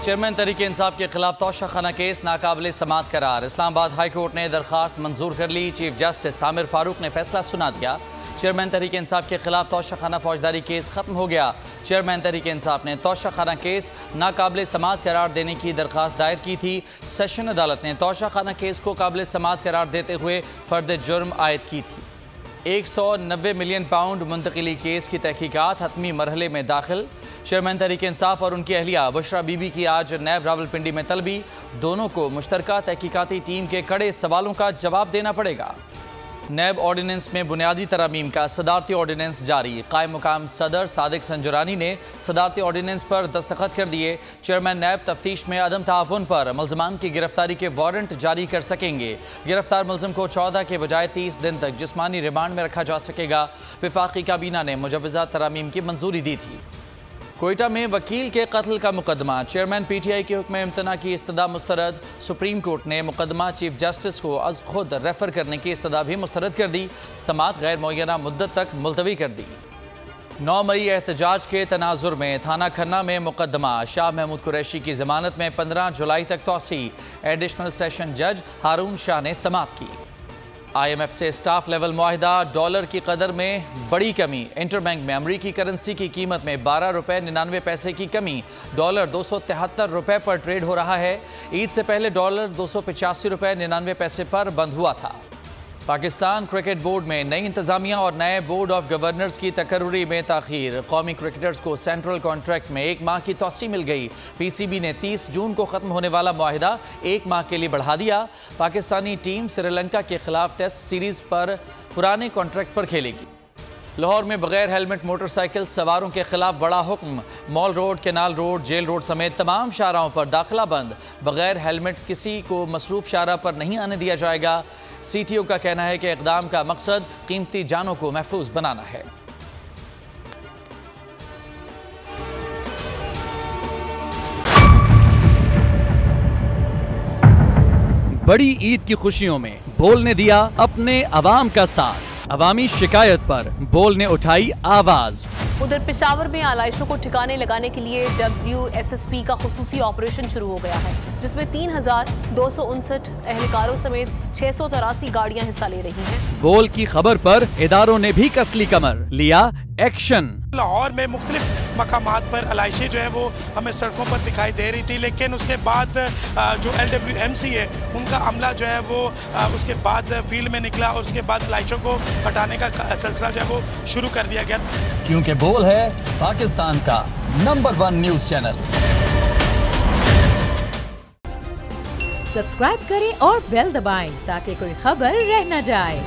Chairman Tehreek Insaf के खिलाफ Toshakhana case नाकाबिल समाअत करार। इस्लामाबाद हाई कोर्ट ने दरखास्त मंजूर कर ली। चीफ जस्टिस आमिर फारूक ने फैसला सुना दिया। चेयरमैन तहरीक इंसाफ के खिलाफ तोशाखाना फौजदारी केस खत्म हो गया। चेयरमैन तहरीक इंसाफ ने तोशाखाना केस नाकाबिल समाअत करार देने की दरखास्त दायर की थी। सेशन अदालत ने तोशाखाना केस को काबिल समाअत करार देते हुए फर्द जुर्म आयद की थी। 190 मिलियन पाउंड मुंतकिली केस की तहकीकात हतमी मरहले में दाखिल। चेयरमैन तहरीक इंसाफ और उनकी अहलिया बुशरा बीबी की आज नैब रावलपिंडी में तलबी। दोनों को मुश्तरका तहकीकाती टीम के कड़े सवालों का जवाब देना पड़ेगा। नैब ऑर्डिनेंस में बुनियादी तरमीम का सदारती ऑर्डिनेंस जारी। कायम मुकाम सदर सादिक संजुरानी ने सदारती ऑर्डिनेंस पर दस्तखत कर दिए। चेयरमैन नैब तफ्तीश में अदम ताउन पर मुल्ज़मान की गिरफ्तारी के वारंट जारी कर सकेंगे। गिरफ्तार मुल्ज़म को 14 के बजाय 30 दिन तक जिस्मानी रिमांड में रखा जा सकेगा। वफाकी काबीना ने मुजव्वज़ा तरमीम की मंजूरी दी थी। कोयटा में वकील के कत्ल का मुकदमा। चेयरमैन पीटीआई के हुक्म इम्तना की इस्तदा मुस्तरद। सुप्रीम कोर्ट ने मुकदमा चीफ जस्टिस को अज खुद रेफर करने की इस्तदा भी मुस्तरद कर दी। समाअत गैर मुअय्यना मुद्दत तक मुलतवी कर दी। 9 मई एहतजाज के तनाजुर में थाना खन्ना में मुकदमा। शाह महमूद कुरैशी की जमानत में 15 जुलाई तक तौसी। एडिशनल सेशन जज हारून शाह ने समाअत की। IMF से स्टाफ लेवल मुआहिदा। डॉलर की कदर में बड़ी कमी। इंटरबैंक में अमरीकी करेंसी की कीमत में 12 रुपये 99 पैसे की कमी। डॉलर 273 रुपये पर ट्रेड हो रहा है। ईद से पहले डॉलर 285 रुपये 99 पैसे पर बंद हुआ था। पाकिस्तान क्रिकेट बोर्ड में नई इंतजामिया और नए बोर्ड ऑफ गवर्नर्स की तकर्रुरी में ताखीर। कौमी क्रिकेटर्स को सेंट्रल कॉन्ट्रैक्ट में 1 माह की तोसी मिल गई। PCB ने 30 जून को ख़त्म होने वाला मुआहिदा 1 माह के लिए बढ़ा दिया। पाकिस्तानी टीम श्रीलंका के खिलाफ टेस्ट सीरीज पर पुराने कॉन्ट्रैक्ट पर खेलेगी। लाहौर में बगैर हेलमेट मोटरसाइकिल सवारों के खिलाफ बड़ा हुक्म। Mall road, canal road, jail road समेत तमाम शाहराहों पर दाखिला बंद। बगैर हेलमेट किसी को मसरूफ शाहरा पर नहीं आने दिया जाएगा। CTO का कहना है कि इक़दाम का मकसद कीमती जानों को महफूज बनाना है। बड़ी ईद की खुशियों में बोल ने दिया अपने अवाम का साथ। अवामी शिकायत पर बोल ने उठाई आवाज। उधर पेशावर में आलाइशों को ठिकाने लगाने के लिए WSSP का खुसूसी ऑपरेशन शुरू हो गया है, जिसमें 3259 एहलकारों समेत 683 गाड़ियां हिस्सा ले रही हैं। बोल की खबर पर इदारों ने भी कसली कमर, लिया एक्शन। लाहौर में मुख्तलिफ मकामात पर आलाइशें जो है वो हमें सड़कों पर दिखाई दे रही थी, लेकिन उसके बाद जो LWMC है उनका अमला जो है वो उसके बाद फील्ड में निकला और उसके बाद आलाइशों को हटाने का सिलसिला जो है वो शुरू कर दिया गया। क्योंकि बोल है पाकिस्तान का नंबर 1 न्यूज चैनल। सब्सक्राइब करें और बेल दबाएं ताकि कोई खबर रह न जाए।